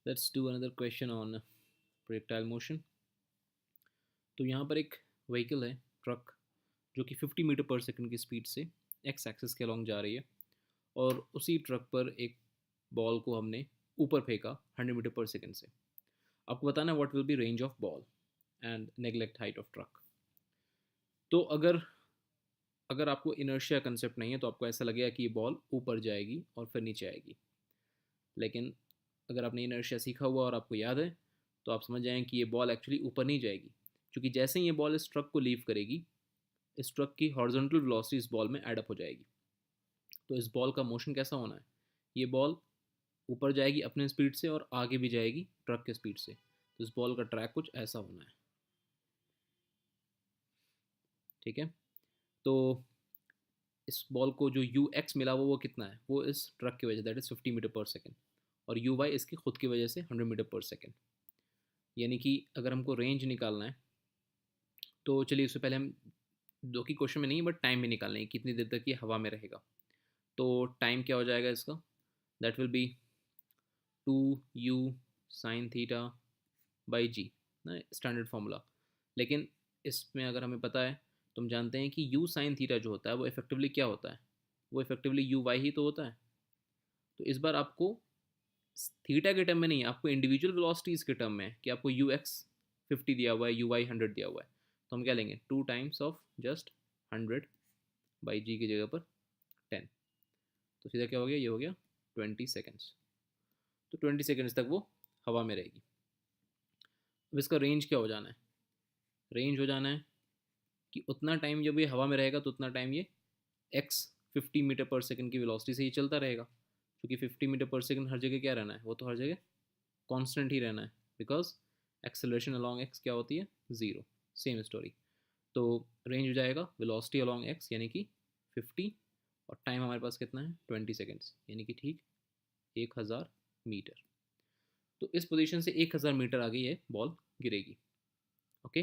Let's do another question on projectile motion. तो यहाँ पर एक व्हीकल है, ट्रक, जो कि 50 मीटर पर सेकंड की स्पीड से एक्स एक्सिस के अलॉन्ग जा रही है, और उसी ट्रक पर एक बॉल को हमने ऊपर फेंका 100 मीटर पर सेकंड से. आपको बताना है what will be range of ball and neglect height of truck. तो अगर अगर आपको इनर्शिया कंसेप्ट नहीं है तो आपको ऐसा लगेगा कि ये बॉल ऊपर जाएगी और फिर नीचे आएगी. लेकिन अगर आपने इनर्शिया सीखा हुआ और आपको याद है तो आप समझ जाएं कि ये बॉल एक्चुअली ऊपर नहीं जाएगी, क्योंकि जैसे ही ये बॉल इस ट्रक को लीव करेगी, इस ट्रक की हॉरिजॉन्टल वेलोसिटी इस बॉल में एड अप हो जाएगी. तो इस बॉल का मोशन कैसा होना है? ये बॉल ऊपर जाएगी अपने स्पीड से और आगे भी जाएगी ट्रक के स्पीड से. तो इस बॉल का ट्रैक कुछ ऐसा होना है. ठीक है. तो इस बॉल को जो यू एक्स मिला वो कितना है? वो इस ट्रक की वजह से, that is 50 metre per second, और यू वाई इसकी खुद की वजह से 100 मीटर पर सेकेंड. यानी कि अगर हमको रेंज निकालना है तो चलिए उससे पहले हम दो की क्वेश्चन में नहीं बट टाइम में निकालना है, कितनी देर तक ये हवा में रहेगा. तो टाइम क्या हो जाएगा इसका? That will be 2u sine theta by g, ना स्टैंडर्ड फार्मूला. लेकिन इसमें अगर हमें पता है तो हम जानते हैं कि u साइन थीटा जो होता है वो इफेक्टिवली क्या होता है? वो इफेक्टिवली यू वाई ही तो होता है. तो इस बार आपको थीटा के टर्म में नहीं, आपको इंडिविजुअल वेलोसिटीज़ के टर्म में, कि आपको यू एक्स 50 दिया हुआ है, यू वाई 100 दिया हुआ है, तो हम क्या लेंगे? 2 टाइम्स ऑफ जस्ट 100 बाई जी की जगह पर 10. तो सीधा क्या हो गया? ये हो गया 20 सेकेंड्स. तो 20 सेकेंड्स तक वो हवा में रहेगी. अब इसका रेंज क्या हो जाना है? रेंज हो जाना है कि उतना टाइम जब ये हवा में रहेगा तो उतना टाइम ये एक्स 50 मीटर पर सेकेंड की वेलोसिटी से ही चलता रहेगा, क्योंकि 50 मीटर पर सेकेंड हर जगह क्या रहना है? वो तो हर जगह कांस्टेंट ही रहना है, बिकॉज एक्सेलरेशन अलॉन्ग एक्स क्या होती है? ज़ीरो. Same story. तो रेंज हो जाएगा वेलोसिटी अलॉन्ग एक्स यानी कि 50, और टाइम हमारे पास कितना है? 20 सेकेंड्स, यानी कि ठीक 1000 मीटर. तो इस पोजीशन से 1000 मीटर आगे ये बॉल गिरेगी. ओके.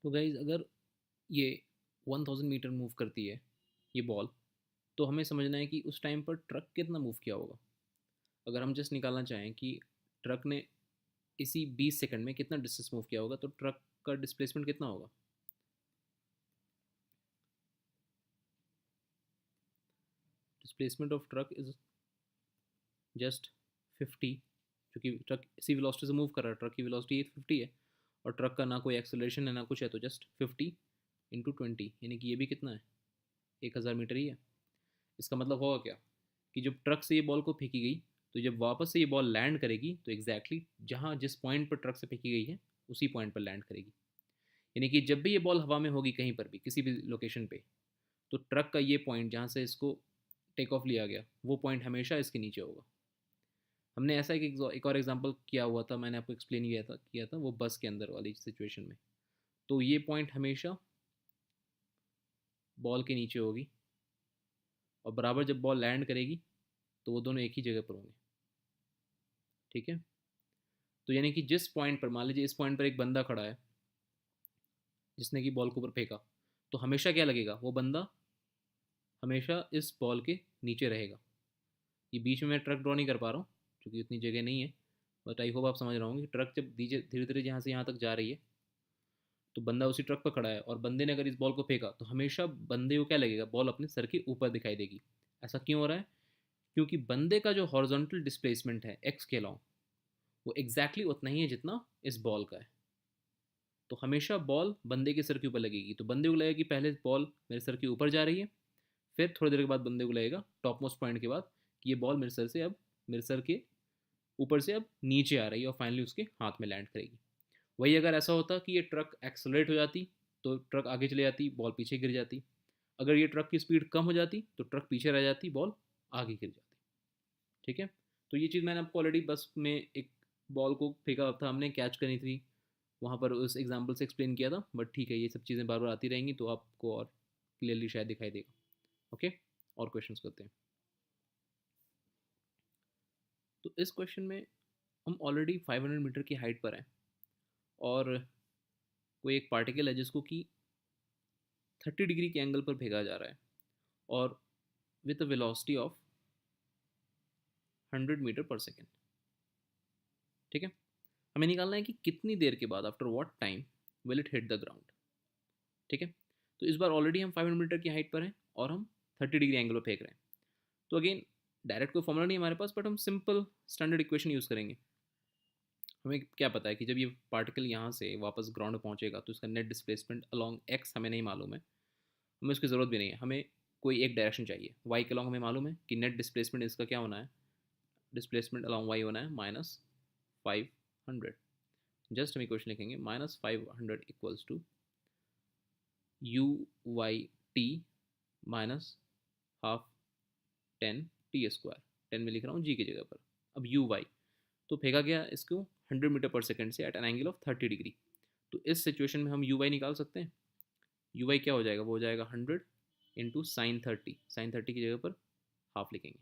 तो गाइज अगर ये 1000 मीटर मूव करती है ये बॉल, तो हमें समझना है कि उस टाइम पर ट्रक कितना मूव किया होगा. अगर हम जस्ट निकालना चाहें कि ट्रक ने इसी 20 सेकंड में कितना डिस्टेंस मूव किया होगा, तो ट्रक का डिस्प्लेसमेंट कितना होगा? Displacement of truck is just 50, क्योंकि ट्रक इसी वेलोसिटी से मूव कर रहा है, ट्रक की वेलोसिटी 50 है, और ट्रक का ना कोई एक्सेलरेशन है ना कुछ है, तो जस्ट 50 इंटू 20, यानी कि ये भी कितना है? 1000 मीटर ही है. इसका मतलब होगा क्या? कि जब ट्रक से ये बॉल को फेंकी गई, तो जब वापस से ये बॉल लैंड करेगी तो एग्जैक्टली जहाँ जिस पॉइंट पर ट्रक से फेंकी गई है उसी पॉइंट पर लैंड करेगी. यानी कि जब भी ये बॉल हवा में होगी कहीं पर भी किसी भी लोकेशन पे, तो ट्रक का ये पॉइंट जहाँ से इसको टेक ऑफ लिया गया वो पॉइंट हमेशा इसके नीचे होगा. हमने ऐसा एक और एग्जांपल किया हुआ था, मैंने आपको एक्सप्लेन किया था वो बस के अंदर वाली सिचुएशन में. तो ये पॉइंट हमेशा बॉल के नीचे होगी, और बराबर जब बॉल लैंड करेगी तो वो दोनों एक ही जगह पर होंगे. ठीक है. तो यानी कि जिस पॉइंट पर, मान लीजिए इस पॉइंट पर एक बंदा खड़ा है जिसने कि बॉल को ऊपर फेंका, तो हमेशा क्या लगेगा? वो बंदा हमेशा इस बॉल के नीचे रहेगा. ये बीच में मैं ट्रक ड्रॉ नहीं कर पा रहा हूँ क्योंकि उतनी जगह नहीं है, बट आई होप आप समझ रहे होंगे कि ट्रक जब धीरे धीरे यहाँ से यहाँ तक जा रही है तो बंदा उसी ट्रक पर खड़ा है, और बंदे ने अगर इस बॉल को फेंका तो हमेशा बंदे को क्या लगेगा? बॉल अपने सर के ऊपर दिखाई देगी. ऐसा क्यों हो रहा है? क्योंकि बंदे का जो हॉरिजॉन्टल डिस्प्लेसमेंट है एक्स के अलॉन्ग, वो एग्जैक्टली उतना ही है जितना इस बॉल का है. तो हमेशा बॉल बंदे के सर के ऊपर लगेगी. तो बंदे को लगेगा कि पहले बॉल मेरे सर के ऊपर जा रही है, फिर थोड़ी देर के बाद बंदे को लगेगा टॉप मोस्ट पॉइंट के बाद कि ये बॉल मेरे सर के ऊपर से अब नीचे आ रही है, और फाइनली उसके हाथ में लैंड करेगी. वही अगर ऐसा होता कि ये ट्रक एक्सलरेट हो जाती तो ट्रक आगे चले जाती, बॉल पीछे गिर जाती. अगर ये ट्रक की स्पीड कम हो जाती तो ट्रक पीछे रह जाती, बॉल आगे गिर जाती. ठीक है. तो ये चीज़ मैंने आपको ऑलरेडी बस में एक बॉल को फेंका था, हमने कैच करनी थी, वहाँ पर उस एग्जाम्पल से एक्सप्लेन किया था. बट ठीक है, ये सब चीज़ें बार बार आती रहेंगी तो आपको और क्लियरली शायद दिखाई देगा. ओके. और क्वेश्चन करते हैं. तो इस क्वेश्चन में हम ऑलरेडी 500 मीटर की हाइट पर हैं, और कोई एक पार्टिकल है जिसको कि 30 डिग्री के एंगल पर फेंका जा रहा है, और with a velocity of 100 metre per second. ठीक है, हमें निकालना है कि कितनी देर के बाद, after what time will it hit the ground. ठीक है, तो इस बार ऑलरेडी हम 500 मीटर की हाइट पर हैं और हम 30 डिग्री एंगल पर फेंक रहे हैं। तो अगेन डायरेक्ट कोई फॉर्मूला नहीं हमारे पास, बट हम सिंपल स्टैंडर्ड इक्वेशन यूज़ करेंगे। हमें क्या पता है कि जब ये पार्टिकल यहाँ से वापस ग्राउंड में पहुँचेगा तो इसका नेट डिस्प्लेसमेंट अलॉन्ग एक्स हमें नहीं मालूम है, हमें उसकी ज़रूरत भी नहीं है, हमें कोई एक डायरेक्शन चाहिए। वाई के अलॉन्ग हमें मालूम है कि नेट डिस्प्लेसमेंट इसका क्या होना है, डिस्प्लेसमेंट अलॉन्ग वाई होना है -500। जस्ट हम इक्वेशन लिखेंगे -500 equals to u y t minus half 10 t²। 10 में लिख रहा हूँ जी की जगह पर। अब यू वाई तो फेंका गया इसको 100 मीटर पर सेकेंड से at an angle of 30 degree. तो इस सिचुएशन में हम यू वाई निकाल सकते हैं। यू वाई क्या हो जाएगा, वो हो जाएगा 100 इंटू साइन 30, साइन 30 की जगह पर हाफ लिखेंगे।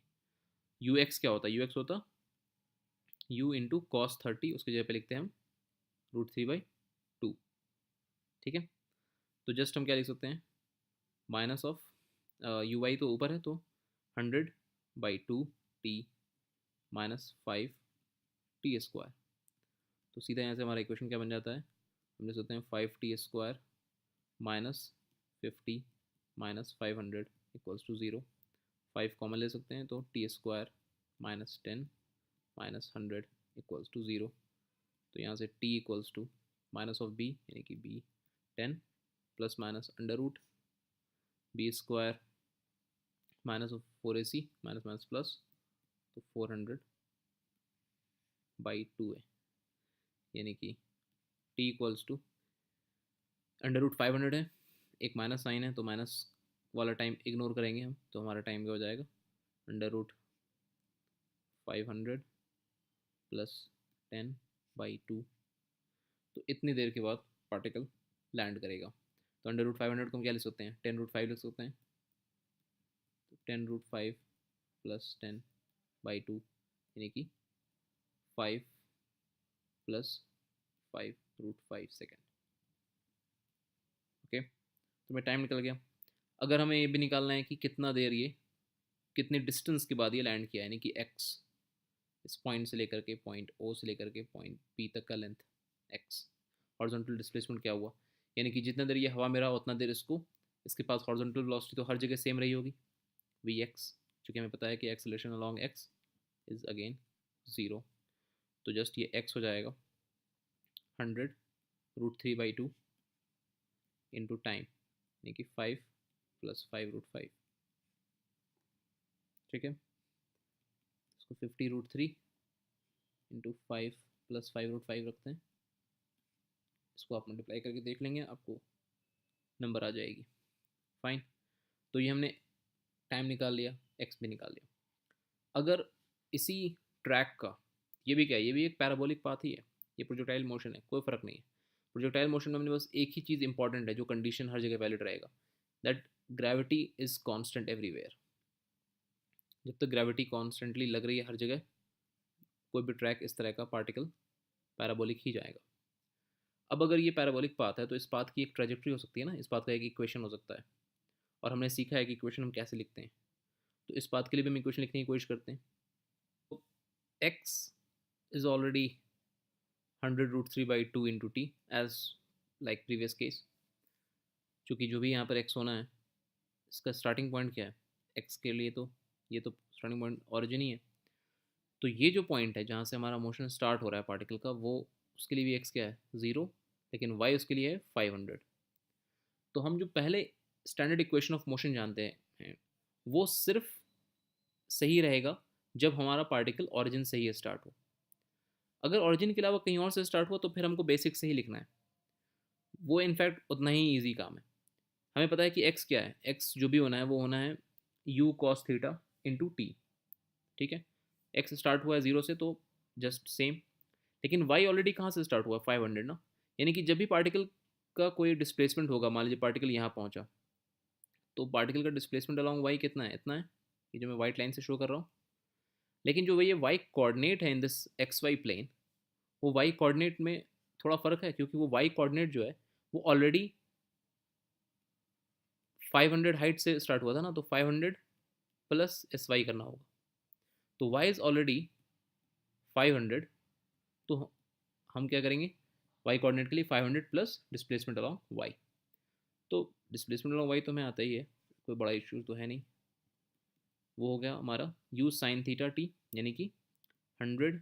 यू एक्स क्या होता है, यू एक्स होता यू इंटू कॉस 30, उसकी जगह पे लिखते हैं हम √3/2। ठीक है, तो जस्ट हम क्या लिख सकते हैं, माइनस ऑफ यू वाई तो ऊपर है तो 100/2 t -5 t²। तो सीधा यहाँ से हमारा इक्वेशन क्या बन जाता है, हम लिख सकते हैं 5t² -50 -500 इक्वल्स टू 0। 5 कॉमन ले सकते हैं तो t² -10 -100 इक्वल्स टू 0। तो यहाँ से t equals to minus of b यानी कि b 10 plus minus under root b² minus of 4ac minus minus plus, तो 400/2 है, यानी कि t equals to under root 500 है, एक माइनस साइन है तो माइनस वाला टाइम इग्नोर करेंगे हम, तो हमारा टाइम क्या हो जाएगा √500 प्लस 10/2। तो इतनी देर के बाद पार्टिकल लैंड करेगा। तो √500 को हम क्या लिख सकते हैं, 10√5 लिख सकते हैं। तो 10√5 प्लस 10/2 यानी कि 5 प्लस 5√5 सेकेंड। ओके, तो मेरा टाइम निकल गया। अगर हमें ये भी निकालना है कि कितना देर ये, कितने डिस्टेंस के बाद ये लैंड किया, यानी कि एक्स, इस पॉइंट से लेकर के पॉइंट ओ से लेकर के पॉइंट पी तक का लेंथ एक्स, हॉरिजॉन्टल डिस्प्लेसमेंट क्या हुआ, यानी कि जितना देर ये हवा में रहा उतना देर इसको, इसके पास हॉरिजॉन्टल वेलोसिटी तो हर जगह सेम रही होगी वी एक्स, चूँकि हमें पता है कि acceleration along x is again 0। तो जस्ट ये एक्स हो जाएगा 100√3/2 इंटू टाइम, यानी कि 5 प्लस 5√5। ठीक है, इसको 50√3 इंटू 5 प्लस 5√5 रखते हैं, इसको आप मल्टीप्लाई करके देख लेंगे, आपको नंबर आ जाएगी। फाइन, तो ये हमने टाइम निकाल लिया, एक्स भी निकाल लिया। अगर इसी ट्रैक का, ये भी क्या है, ये भी एक पैराबोलिक पाथ ही है, ये प्रोजेक्टाइल मोशन है, कोई फर्क नहीं है। प्रोजेक्टाइल मोशन में हमने बस एक ही चीज़ इंपॉर्टेंट है जो कंडीशन हर जगह वैलिड रहेगा, that gravity is constant everywhere. जब तक ग्रेविटी कॉन्स्टेंटली लग रही है हर जगह, कोई भी ट्रैक इस तरह का पार्टिकल पैराबोलिक ही जाएगा। अब अगर ये पैराबोलिक पाथ है तो इस पाथ की एक ट्रेजेक्ट्री हो सकती है ना, इस पाथ का एक इक्वेशन हो सकता है, और हमने सीखा है कि इक्वेशन हम कैसे लिखते हैं। तो इस पाथ के लिए भी हम इक्वेशन लिखने की कोशिश करते हैं। तो x is already 100√3/2 into t as like previous case, चूँकि जो भी यहाँ पर एक्स होना है, इसका स्टार्टिंग पॉइंट क्या है एक्स के लिए, तो ये तो स्टार्टिंग पॉइंट ऑरिजिन ही है। तो ये जो पॉइंट है जहाँ से हमारा मोशन स्टार्ट हो रहा है पार्टिकल का, वो उसके लिए भी एक्स क्या है 0, लेकिन वाई उसके लिए है 500। तो हम जो पहले स्टैंडर्ड इक्वेशन ऑफ मोशन जानते हैं वो सिर्फ सही रहेगा जब हमारा पार्टिकल ऑरिजिन से ही स्टार्ट हो। अगर ऑरिजिन के अलावा कहीं और से स्टार्ट हुआ तो फिर हमको बेसिक से ही लिखना है, वो इनफैक्ट उतना ही ईजी काम है। हमें पता है कि एक्स क्या है, एक्स जो भी होना है वो होना है u cos theta into T. ठीक है, एक्स स्टार्ट हुआ है 0 से तो जस्ट सेम, लेकिन वाई ऑलरेडी कहाँ से स्टार्ट हुआ 500 ना, यानी कि जब भी पार्टिकल का कोई डिस्प्लेसमेंट होगा, मान लीजिए पार्टिकल यहाँ पहुँचा, तो पार्टिकल का डिस्प्लेसमेंट अलॉन्ग वाई कितना है, इतना है, ये जो मैं वाइट लाइन से शो कर रहा हूँ। लेकिन जो ये वाई कोऑर्डिनेट है in this x y plane, वो वाई कोऑर्डिनेट में थोड़ा फ़र्क है, क्योंकि वो वाई कोऑर्डिनेट जो है वो ऑलरेडी 500 हाइट से स्टार्ट हुआ था ना, तो 500 प्लस एस वाई करना होगा। तो वाई इज़ ऑलरेडी 500, तो हम क्या करेंगे, वाई कोऑर्डिनेट के लिए 500 प्लस डिस्प्लेसमेंट अलॉन्ग वाई। तो डिस्प्लेसमेंट अलॉन्ग वाई तो हमें आता ही है, कोई बड़ा इशू तो है नहीं। वो हो गया हमारा यू साइन थीटा टी, यानी कि 100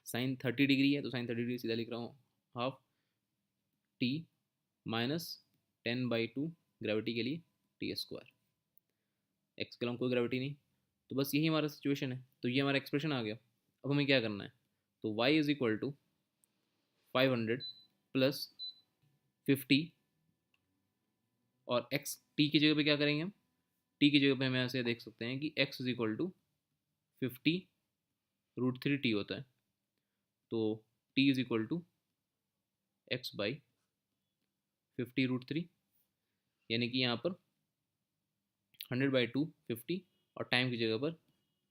साइन 30 डिग्री है तो साइन 30 डिग्री सीधा लिख रहा हूँ, हाफ टी माइनस 10/2 ग्रेविटी के लिए टी स्क्वायर, एक्स के लॉन्ग कोई ग्रेविटी नहीं। तो बस यही हमारा सिचुएशन है, तो ये हमारा एक्सप्रेशन आ गया। अब हमें क्या करना है, तो y is equal to 500 plus 50, और x t की जगह पे क्या करेंगे हम, t की जगह पे हम ऐसे देख सकते हैं कि x is equal to 50√3t होता है। तो t is equal to x/50√3, यानी कि यहाँ पर 100/2 50, और टाइम की जगह पर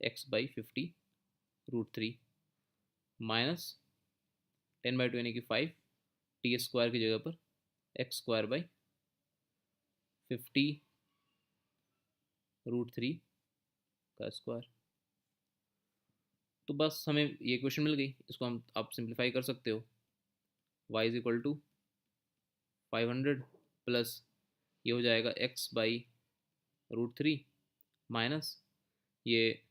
x/50√3 माइनस 10/2 यानी कि 5, टी स्क्वायर की जगह पर x²/50√3 का स्क्वायर। तो बस हमें ये क्वेश्चन मिल गई, इसको हम आप सिंप्लीफाई कर सकते हो। y is equal to 500 plus ये हो जाएगा x/√3 माइनस ये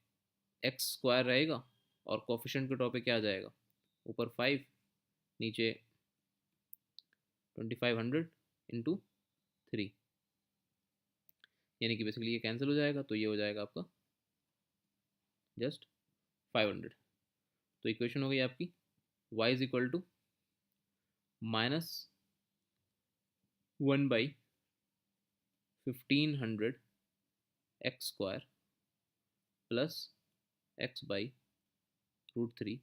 x² रहेगा, और कोफिशिएंट के टॉप पे क्या आ जाएगा, ऊपर 5 नीचे 2500 इंटू 3, यानी कि बेसिकली ये कैंसिल हो जाएगा, तो ये हो जाएगा आपका जस्ट 500। तो इक्वेशन हो गई आपकी y is equal to minus 1/1500 x² plus x/√3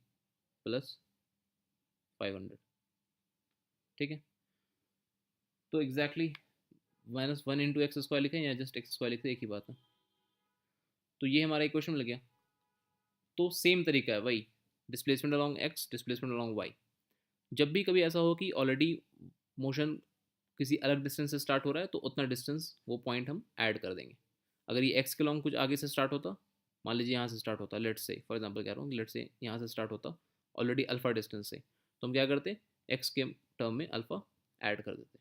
plus 500। ठीक है, तो एग्जैक्टली -1 इंटू x² लिखें या जस्ट x² लिखें, एक ही बात है। तो ये हमारा इक्वेशन मिल गया। तो सेम तरीका है वही, displacement along x, displacement along y। जब भी कभी ऐसा हो कि ऑलरेडी मोशन किसी अलग डिस्टेंस से स्टार्ट हो रहा है, तो उतना डिस्टेंस वो पॉइंट हम ऐड कर देंगे। अगर ये एक्स के लॉन्ग कुछ आगे से स्टार्ट होता, मान लीजिए यहाँ से स्टार्ट होता, लेट्स से फॉर एग्जांपल कह रहा हूँ, लेट्स से यहाँ से स्टार्ट होता ऑलरेडी अल्फा डिस्टेंस से, तो हम क्या करते, एक्स के टर्म में अल्फा ऐड कर देते,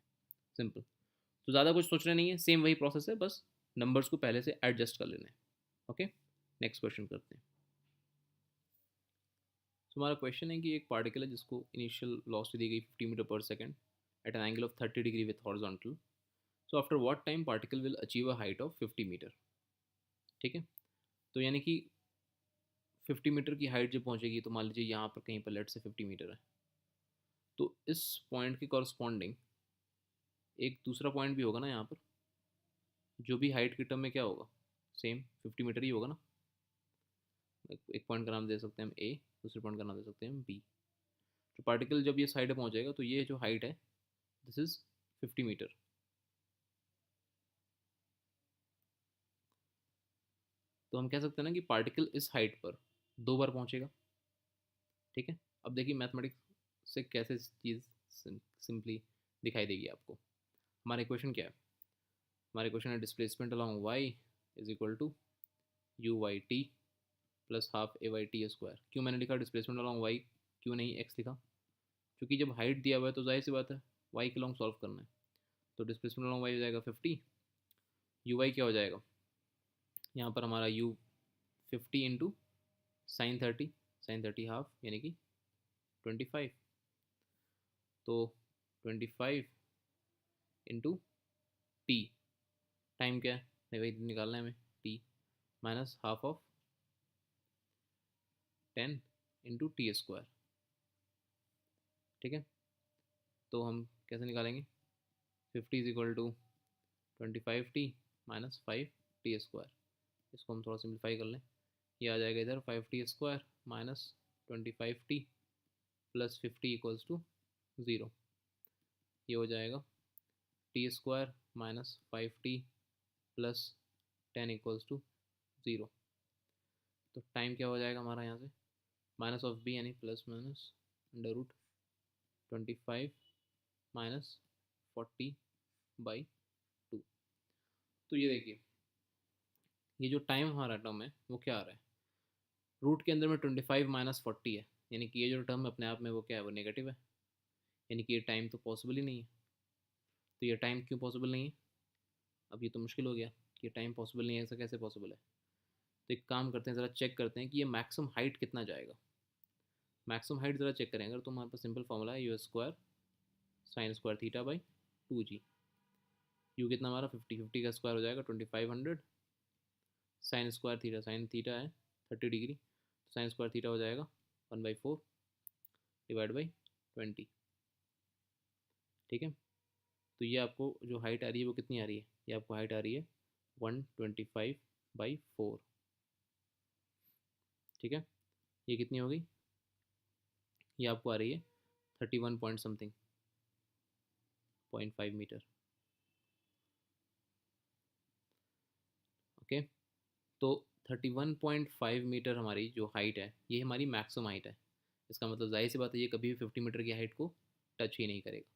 सिंपल। तो ज़्यादा कुछ सोचना नहीं है, सेम वही प्रोसेस है, बस नंबर्स को पहले से एडजस्ट कर लेना है। ओके, नेक्स्ट क्वेश्चन करते हैं। तो हमारा क्वेश्चन है कि एक पार्टिकल है जिसको इनिशियल वेलोसिटी दी गई 50 metre per second at an angle of 30 degree with horizontal. So after what time particle will achieve a height of 50 metre. ठीक है, तो यानी कि 50 मीटर की हाइट जब पहुंचेगी, तो मान लीजिए यहाँ पर कहीं पर लेट से 50 मीटर है, तो इस पॉइंट के कॉरस्पॉन्डिंग एक दूसरा पॉइंट भी होगा ना यहाँ पर, जो भी हाइट के टर्म में क्या होगा, सेम 50 मीटर ही होगा ना। एक पॉइंट का नाम दे सकते हैं हम ए, दूसरे पॉइंट का नाम दे सकते हैं हम बी। तो पार्टिकल जब ये साइड पहुंच जाएगा, तो ये जो हाइट है दिस इज 50 मीटर। तो हम कह सकते हैं ना कि पार्टिकल इस हाइट पर 2 बार पहुंचेगा। ठीक है, अब देखिए मैथमेटिक्स से कैसे चीज़ सिंपली दिखाई देगी आपको। हमारा इक्वेशन क्या है, हमारा इक्वेशन है displacement along y is equal to u y t plus half a y t square. क्यों मैंने लिखा डिस्प्लेसमेंट अलॉन्ग वाई, क्यों नहीं एक्स लिखा, क्योंकि जब हाइट दिया हुआ है तो जाहिर सी बात है वाई के लॉन्ग सॉल्व करना है। तो डिस्प्लेसमेंट अलॉन्ग वाई हो जाएगा 50, यू वाई क्या हो जाएगा, यहाँ पर हमारा यू 50 इंटू साइन 30 हाफ यानी कि 25, तो 25 इंटू टी, टाइम क्या है वही निकालना है हमें, t minus half of 10 into t square. ठीक है, तो हम कैसे निकालेंगे, 50 is equal to 25t minus 5t square. इसको हम थोड़ा सिंप्लीफाई कर लें, ये आ जाएगा इधर 5t² minus 25t plus 50 equals to 0। ये हो जाएगा t² minus 5t plus 10 equals to 0। तो टाइम क्या हो जाएगा हमारा यहाँ से, माइनस ऑफ b यानी plus minus under root 25 minus 40/2। तो ये देखिए ये जो टाइम हमारा टर्म है वो क्या आ रहा है, रूट के अंदर में 25 माइनस 40 है, यानी कि ये जो टर्म अपने आप में वो क्या है, वो नेगेटिव है, यानी कि ये टाइम तो पॉसिबल ही नहीं है। तो ये टाइम क्यों पॉसिबल नहीं है, अब ये तो मुश्किल हो गया कि टाइम पॉसिबल नहीं है, ऐसा कैसे पॉसिबल है। तो एक काम करते हैं, ज़रा चेक करते हैं कि ये मैक्सिमम हाइट कितना जाएगा। मैक्सिमम हाइट ज़रा चेक करें, अगर तो हमारे पास सिंपल फॉर्मूला है u square sine square theta by 2g। You कितना हमारा 50, 50 का स्क्वायर हो जाएगा 2500, sign square theta, sine theta है 30 डिग्री, तो साइन स्क्वायर थीटा हो जाएगा 1/4 डिवाइड बाई 20। ठीक है, तो ये आपको जो हाइट आ रही है वो कितनी आ रही है, ये आपको हाइट आ रही है 125/4। ठीक है, ये कितनी हो गई, ये आपको आ रही है 31 पॉइंट समथिंग 0.5 मीटर। ओके, तो 31.5 मीटर हमारी जो हाइट है ये हमारी मैक्सिमम हाइट है। इसका मतलब जाहिर सी बात है ये कभी भी 50 मीटर की हाइट को टच ही नहीं करेगा।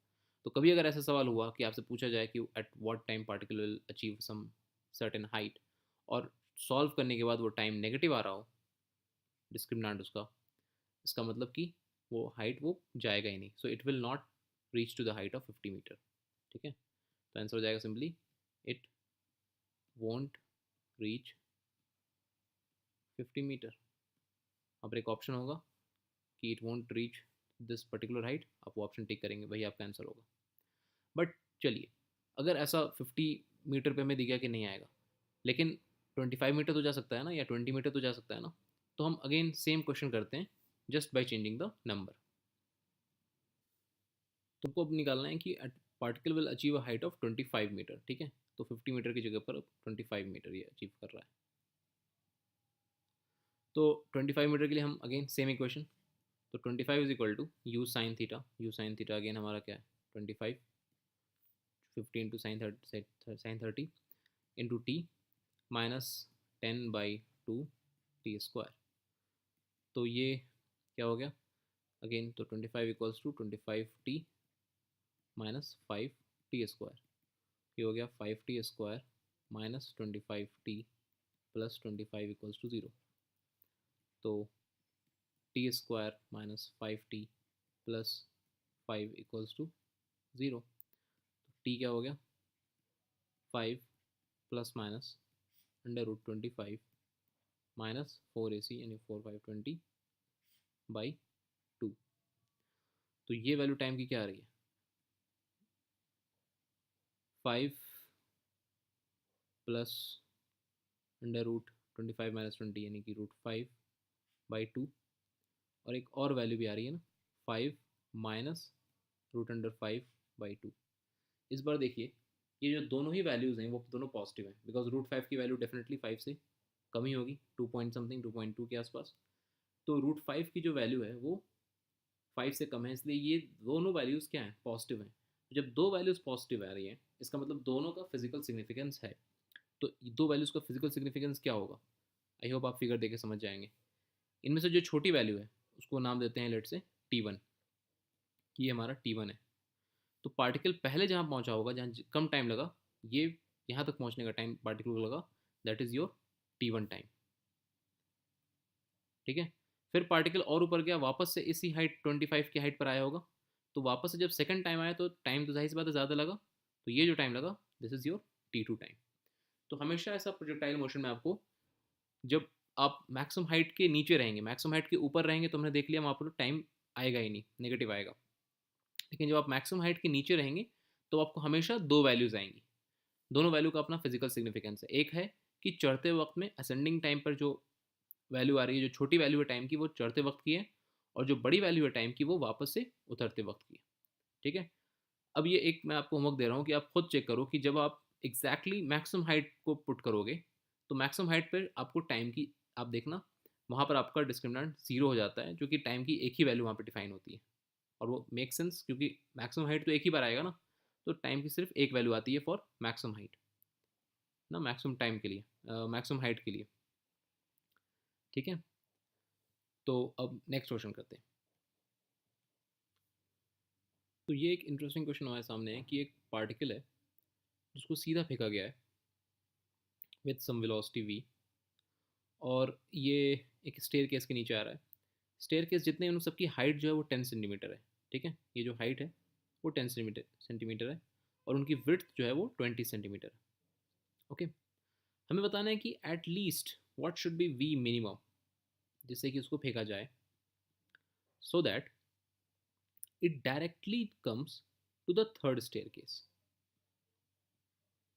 तो कभी अगर ऐसा सवाल हुआ कि आपसे पूछा जाए कि at what time particle will achieve some certain height, और सॉल्व करने के बाद वो टाइम नेगेटिव आ रहा हो डिस्क्रिमिनेंट उसका, इसका मतलब कि वो हाइट वो जाएगा ही नहीं, so it will not reach to the height of 50 metre. ठीक है, तो आंसर हो जाएगा simply it won't reach 50 metre. अब एक ऑप्शन होगा कि it won't reach this particular height, आप वो ऑप्शन टिक करेंगे, वही आपका आंसर होगा। बट चलिए, अगर ऐसा 50 मीटर पे हमें दिख गया कि नहीं आएगा, लेकिन 25 मीटर तो जा सकता है ना, या 20 मीटर तो जा सकता है ना, तो हम अगेन सेम क्वेश्चन करते हैं just by changing the number. तुमको अब निकालना है कि particle will achieve a height of 25 metre. ठीक है, तो 50 मीटर की जगह पर 25 मीटर ये अचीव कर रहा है। तो 25 मीटर के लिए हम अगेन सेम इक्वेशन, तो 25 is equal to u sine theta, u sine theta again हमारा क्या है 25, 50 into sine 30 into t minus 10/2 t square. तो ये क्या हो गया अगेन, तो 25 equals to 25t minus 5t square. ये हो गया 5t square minus 25t plus 25 equals to 0। तो t square minus 5t plus 5 equals to 0। तो टी क्या हो गया 5 प्लस माइनस √25 माइनस 4ac यानी 4/520/2। तो ये वैल्यू टाइम की क्या आ रही है 5 प्लस √25 माइनस 20 यानी कि √5/2, और एक और वैल्यू भी आ रही है ना 5 माइनस √5/2। इस बार देखिए ये जो दोनों ही वैल्यूज़ हैं वो दोनों पॉजिटिव हैं, बिकॉज √5 की वैल्यू डेफिनेटली 5 से कम ही होगी, 2 पॉइंट समथिंग 2.2 के आसपास। तो √5 की जो वैल्यू है वो 5 से कम है, इसलिए ये दोनों वैल्यूज़ क्या हैं पॉजिटिव हैं। जब दो वैल्यूज़ पॉजिटिव आ रही हैं इसका मतलब दोनों का फिजिकल सिग्निफिकेंस है। तो दो वैल्यूज़ का फिजिकल सिग्निफिकेंस क्या होगा, आई होप आप फिगर देके समझ जाएंगे। इनमें से जो छोटी वैल्यू है उसको नाम देते हैं लेट से T1, कि ये हमारा T1 है। तो पार्टिकल पहले जहाँ पहुँचा होगा, जहाँ कम टाइम लगा, ये यहाँ तक पहुँचने का टाइम पार्टिकल को लगा, that is your T1 time. ठीक है, फिर पार्टिकल और ऊपर गया, वापस से इसी हाइट 25 की हाइट पर आया होगा, तो वापस से जब सेकंड टाइम आया तो टाइम तो जाहिर सी बात है ज़्यादा लगा, तो ये जो टाइम लगा this is your T2 time. तो हमेशा ऐसा प्रोजेक्टाइल मोशन में आपको, जब आप मैक्सिमम हाइट के नीचे रहेंगे, मैक्सिमम हाइट के ऊपर रहेंगे तो हमने देख लिया वहाँ पर टाइम आएगा ही नहीं, नेगेटिव आएगा। लेकिन जब आप मैक्सिमम हाइट के नीचे रहेंगे तो आपको हमेशा दो वैल्यूज़ आएंगी, दोनों वैल्यू का अपना फिजिकल सिग्निफिकेंस है। एक है कि चढ़ते वक्त में असेंडिंग टाइम पर जो वैल्यू आ रही है, जो छोटी वैल्यू है टाइम की वो चढ़ते वक्त की है, और जो बड़ी वैल्यू है टाइम की वो वापस से उतरते वक्त की है। ठीक है, अब ये एक मैं आपको होमवर्क दे रहा हूँ कि आप खुद चेक करो कि जब आप एग्जैक्टली मैक्सिमम हाइट को पुट करोगे तो मैक्सिमम हाइट पर आपको टाइम की, आप देखना वहाँ पर आपका डिस्क्रिमिनेंट जीरो हो जाता है, जो कि टाइम की एक ही वैल्यू वहाँ पर डिफाइन होती है। और वो मेक सेंस, क्योंकि मैक्सिमम हाइट तो एक ही बार आएगा ना, तो टाइम की सिर्फ एक वैल्यू आती है फॉर मैक्सिमम हाइट ना, मैक्सिमम टाइम के लिए, मैक्सिमम हाइट के लिए। ठीक है, तो अब नेक्स्ट क्वेश्चन करते हैं। तो ये एक इंटरेस्टिंग क्वेश्चन हमारे सामने है कि एक पार्टिकल है जिसको सीधा फेंका गया है विथ सम वेलोसिटी v, और ये एक स्टेयर केस के नीचे आ रहा है। स्टेयर केस जितने हैं उन सबकी हाइट जो है वो 10 सेंटीमीटर है। ठीक है, ये जो हाइट है वो 10 सेंटीमीटर है, और उनकी विड्थ जो है वो 20 सेंटीमीटर है। ओके, हमें बताना है कि at least what should be we minimum, जिससे कि उसको फेंका जाए, so that it directly comes to the third staircase.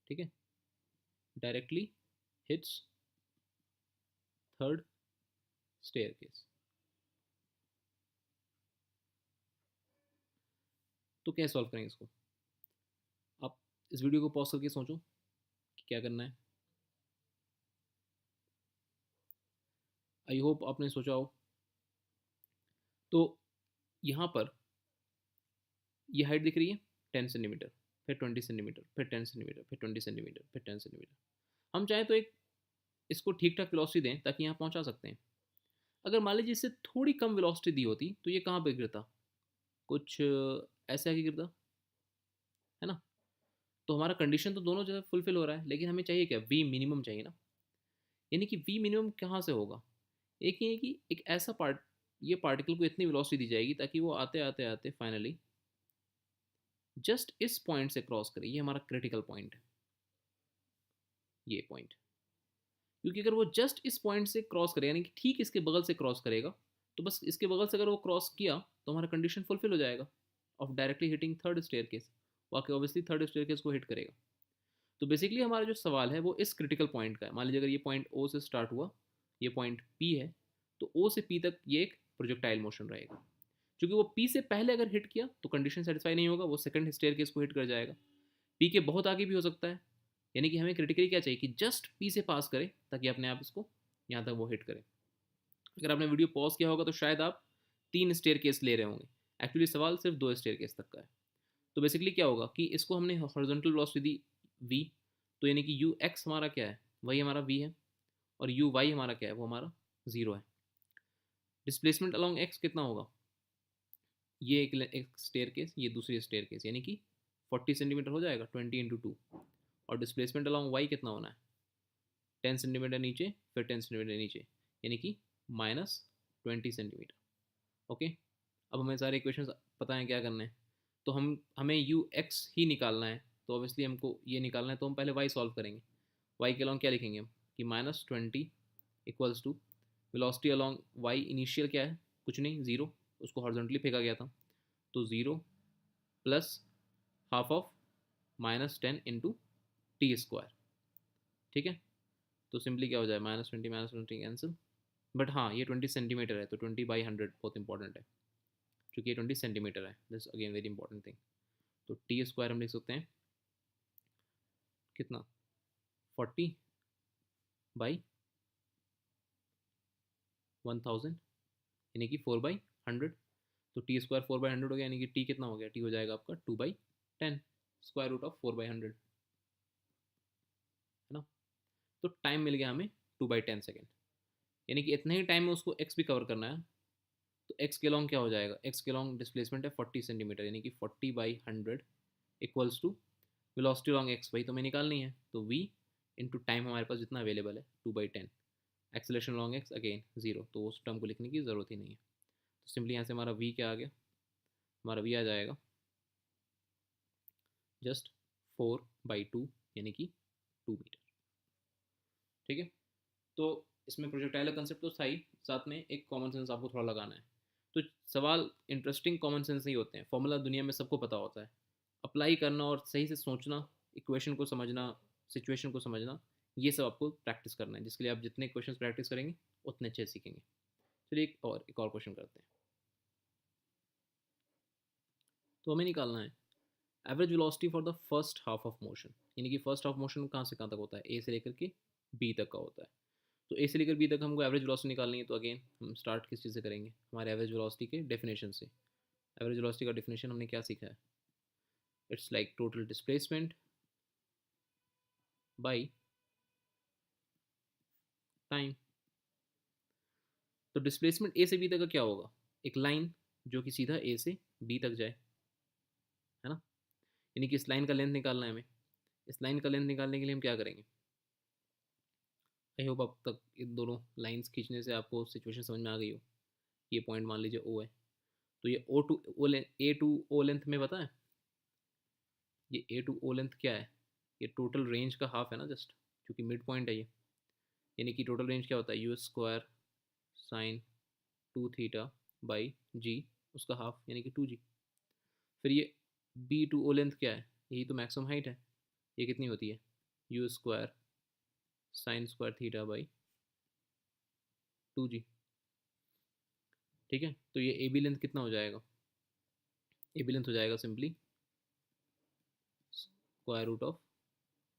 ठीक है, directly hits third staircase. तो कैसे सॉल्व करेंगे इसको? आप इस वीडियो को पॉज करके सोचो कि क्या करना है। आई होप आपने सोचा हो। तो यहाँ पर ये हाइट दिख रही है 10 सेंटीमीटर, फिर 20 सेंटीमीटर, फिर 10 सेंटीमीटर, फिर 20 सेंटीमीटर, फिर 10 सेंटीमीटर। हम चाहें तो एक इसको ठीक ठाक वेलोसिटी दें ताकि यहाँ पहुँचा सकते हैं। अगर मान लीजिए इससे थोड़ी कम वेलोसिटी दी होती तो ये कहाँ पर गिरता, कुछ ऐसे आगे गिरता, है ना। तो हमारा कंडीशन तो दोनों जगह फुलफिल हो रहा है, लेकिन हमें चाहिए क्या, वी मिनिमम चाहिए ना। यानी कि वी मिनिमम कहाँ से होगा? एक ये है कि एक ऐसा ये पार्टिकल को इतनी वेलोसिटी दी जाएगी ताकि वो आते आते आते फाइनली जस्ट इस पॉइंट से क्रॉस करे। ये हमारा क्रिटिकल पॉइंट है, ये पॉइंट। क्योंकि अगर वो जस्ट इस पॉइंट से क्रॉस करे, यानी कि ठीक इसके बगल से क्रॉस करेगा, तो बस इसके बगल से अगर वो क्रॉस किया तो हमारा कंडीशन फुलफिल हो जाएगा of directly hitting third staircase. वाकई ऑब्वियसली थर्ड स्टेयर केस को हिट करेगा। तो बेसिकली हमारा जो सवाल है वो इस क्रिटिकल पॉइंट का है। मान लीजिए अगर ये पॉइंट ओ से स्टार्ट हुआ, ये पॉइंट पी है, तो ओ से पी तक ये एक प्रोजेक्टाइल मोशन रहेगा। क्योंकि वो पी से पहले अगर हिट किया तो कंडीशन सेटिस्फाई नहीं होगा, वो सेकंड स्टेयर केस को हिट कर जाएगा। पी के बहुत आगे भी हो सकता है, यानी कि हमें क्रिटिकली क्या चाहिए कि जस्ट पी से पास करे ताकि अपने आप इसको यहाँ तक वो हिट करे। अगर आपने वीडियो पॉज किया होगा तो शायद आप 3 स्टेयर केस ले रहे होंगे। एक्चुअली सवाल सिर्फ 2 स्टेयर केस तक का है। तो बेसिकली क्या होगा कि इसको हमने हॉरिजॉन्टल वेलोसिटी दी वी, तो यानी कि यू एक्स हमारा क्या है, वही हमारा वी है, और यू वाई हमारा क्या है, वो हमारा 0 है। डिस्प्लेसमेंट अलॉन्ग एक्स कितना होगा, ये एक स्टेयर केस, ये दूसरी स्टेयर केस, यानी कि 40 सेंटीमीटर हो जाएगा 20 × 2। और डिस्प्लेसमेंट अलॉन्ग वाई कितना होना है, 10 सेंटीमीटर नीचे, फिर 10 सेंटीमीटर नीचे, यानी कि -20 सेंटीमीटर। ओके, अब हमें सारे इक्वेशन पता है क्या करना है। तो हमें यू एक्स ही निकालना है, तो ऑब्वियसली हमको ये निकालना है, तो हम पहले वाई सॉल्व करेंगे। वाई के अलॉन्ग क्या लिखेंगे हम कि -20 equals to velocity along y initial क्या है, कुछ नहीं, 0, उसको हॉरिजॉन्टली फेंका गया था, तो 0 प्लस हाफ ऑफ -10 × t²। ठीक है, तो सिंपली क्या हो जाए, -20 कैंसिल। बट हाँ, ये 20 सेंटीमीटर है, तो 20/100 बहुत इंपॉर्टेंट है, क्योंकि ये 20 सेंटीमीटर है। This again very important thing. तो t² हम लिख सकते हैं कितना, 40/1000, यानी कि 4/100। तो t² 4/100 हो गया, यानी कि t कितना हो गया, t हो जाएगा आपका 2/10, √4/100, है ना। तो टाइम मिल गया हमें 2/10 सेकेंड, यानी कि इतने ही टाइम में उसको x भी कवर करना है। तो x के लॉन्ग क्या हो जाएगा, x के लॉन्ग डिस्प्लेसमेंट है 40 सेंटीमीटर, यानी कि 40/100 equals to velocity long x, वही तो हमें निकालनी है, तो v इंटू टाइम हमारे पास जितना अवेलेबल है 2/10, एक्सेलेरेशन लॉन्ग x अगेन 0, तो उस टर्म को लिखने की ज़रूरत ही नहीं है। तो सिंपली यहाँ से हमारा v क्या आ गया, हमारा v आ जाएगा जस्ट 4/2, यानी कि 2 मीटर। ठीक है, तो इसमें प्रोजेक्टाइल का कंसेप्ट तो था ही, साथ में एक कॉमन सेंस आपको थोड़ा लगाना है। तो सवाल इंटरेस्टिंग कॉमन सेंस ही होते हैं, फॉर्मूला दुनिया में सबको पता होता है, अप्लाई करना और सही से सोचना, इक्वेशन को समझना, सिचुएशन को समझना, ये सब आपको प्रैक्टिस करना है, जिसके लिए आप जितने क्वेश्चन प्रैक्टिस करेंगे उतने अच्छे सीखेंगे। चलिए एक और क्वेश्चन करते हैं। तो हमें निकालना है average velocity for the first half of motion, यानी कि फर्स्ट हाफ मोशन कहाँ से कहाँ तक होता है, ए से लेकर के बी तक का होता है। तो ए से लेकर बी तक हमको एवरेज वेलोसिटी निकालनी है, तो अगेन हम स्टार्ट किस चीज़ से करेंगे, हमारे एवरेज वेलोसिटी के डेफिनेशन से। एवरेज वेलोसिटी का डेफिनेशन हमने क्या सीखा है, it's like total displacement by time. तो डिस्प्लेसमेंट ए से बी तक का क्या होगा, एक लाइन जो कि सीधा ए से बी तक जाए, है ना। यानी कि इस लाइन का लेंथ निकालना है हमें। इस लाइन का लेंथ निकालने के लिए हम क्या करेंगे, आई होप अब तक इन दोनों लाइंस खींचने से आपको सिचुएशन समझ में आ गई हो। ये पॉइंट मान लीजिए ओ है, तो ये ओ टू ओ लेंथ, ए टू ओ लेंथ में पता है ये ए टू ओ लेंथ क्या है? ये टोटल रेंज का हाफ है ना, जस्ट, क्योंकि मिड पॉइंट है ये। यानी कि टोटल रेंज क्या होता है, u square sine 2 theta by g, उसका हाफ यानी कि 2g। फिर ये बी टू ओ लेंथ क्या है, यही तो मैक्सिमम हाइट है। ये कितनी होती है, u square sine square theta by 2g। ठीक है, तो ये ए बी लेंथ कितना हो जाएगा, ए बी लेंथ हो जाएगा simply square root of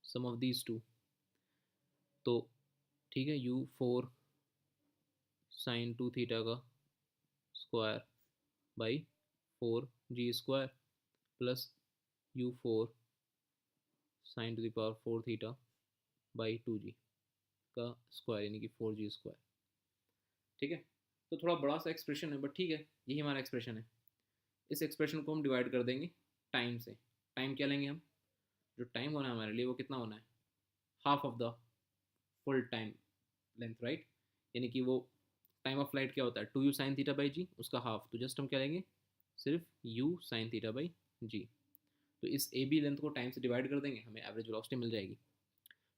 sum of these two. तो ठीक है, यू 4 साइन 2 थीटा का square by 4g square plus u4 sine to the power 4 theta by 2g का स्क्वायर यानी कि 4g स्क्वायर। ठीक है, तो थोड़ा बड़ा सा एक्सप्रेशन है, बट ठीक है, यही हमारा एक्सप्रेशन है। इस एक्सप्रेशन को हम डिवाइड कर देंगे टाइम से। टाइम क्या लेंगे हम, जो टाइम होना है हमारे लिए वो कितना होना है, half of the full time length, right. यानी कि वो टाइम ऑफ फ्लाइट क्या होता है, 2u sine theta by g, उसका हाफ, तो जस्ट हम क्या लेंगे, सिर्फ u साइन थीटा बाई जी। तो इस ए बी लेंथ को टाइम से डिवाइड कर देंगे, हमें एवरेज वेलोसिटी मिल जाएगी।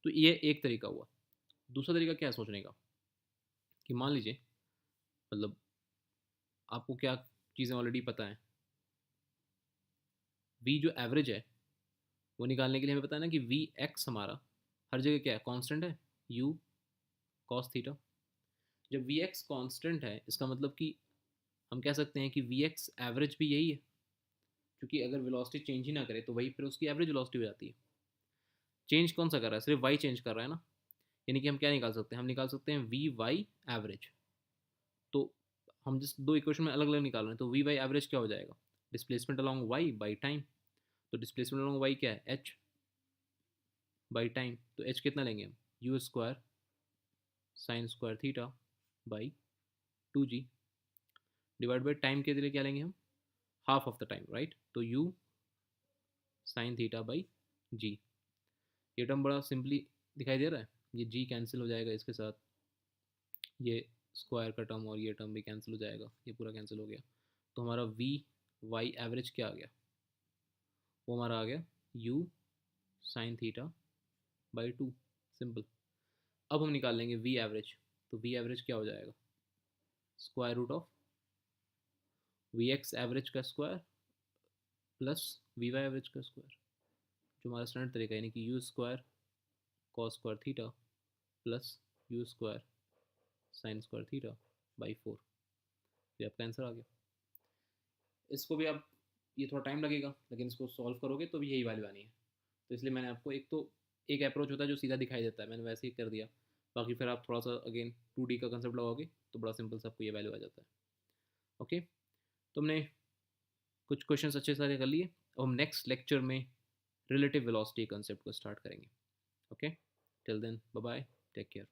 तो ये एक तरीका हुआ। दूसरा तरीका क्या है सोचने का, कि मान लीजिए, मतलब आपको क्या चीज़ें ऑलरेडी पता है, वी जो एवरेज है वो निकालने के लिए हमें पता है ना कि वी एक्स हमारा हर जगह क्या है, कांस्टेंट है, यू कॉस थीटा। जब वी एक्स कॉन्स्टेंट है, इसका मतलब कि हम कह सकते हैं कि वी एक्स एवरेज भी यही है, क्योंकि अगर वेलोसिटी चेंज ही ना करे तो वही फिर उसकी एवरेज वेलोसिटी हो जाती है। चेंज कौन सा कर रहा है, सिर्फ वाई चेंज कर रहा है ना। यानी कि हम क्या निकाल सकते हैं, हम निकाल सकते हैं वी वाई एवरेज। तो हम जिस दो इक्वेशन में अलग अलग निकाल रहे हैं, तो वी वाई एवरेज क्या हो जाएगा, displacement along y by time. तो डिस्प्लेसमेंट अलॉन्ग वाई क्या है, एच बाई टाइम। तो एच कितना लेंगे हम, u square sine square theta by 2g divide by time के लिए क्या लेंगे हम, half of the time, right. तो u sine theta by g. ये टर्म बड़ा सिंपली दिखाई दे रहा है, ये जी कैंसिल हो जाएगा इसके साथ, ये स्क्वायर का टर्म और ये टर्म भी कैंसिल हो जाएगा, ये पूरा कैंसिल हो गया। तो हमारा वी वाई एवरेज क्या आ गया, वो हमारा आ गया u sine theta by 2, simple. अब हम निकाल लेंगे वी एवरेज। तो वी एवरेज क्या हो जाएगा, square root of v x average का square plus v y average का स्क्वायर, जो हमारा स्टैंडर्ड तरीका है, यानी कि u square cos square theta plus u square sine square theta by 4। ये आपका आंसर आ गया। इसको भी आप, ये थोड़ा टाइम लगेगा, लेकिन इसको सॉल्व करोगे तो भी यही वैल्यू आनी है। तो इसलिए मैंने आपको, एक तो एक अप्रोच होता है जो सीधा दिखाई देता है, मैंने वैसे ही कर दिया। बाकी फिर आप थोड़ा सा अगेन 2D का कंसेप्ट लगाओगे तो बड़ा सिंपल से आपको ये वैल्यू आ जाता है। ओके, तुमने कुछ क्वेश्चन अच्छे से कर लिए। अब हम नेक्स्ट लेक्चर में रिलेटिव वेलोसिटी कंसेप्ट को स्टार्ट करेंगे। Okay, till then bye bye, take care.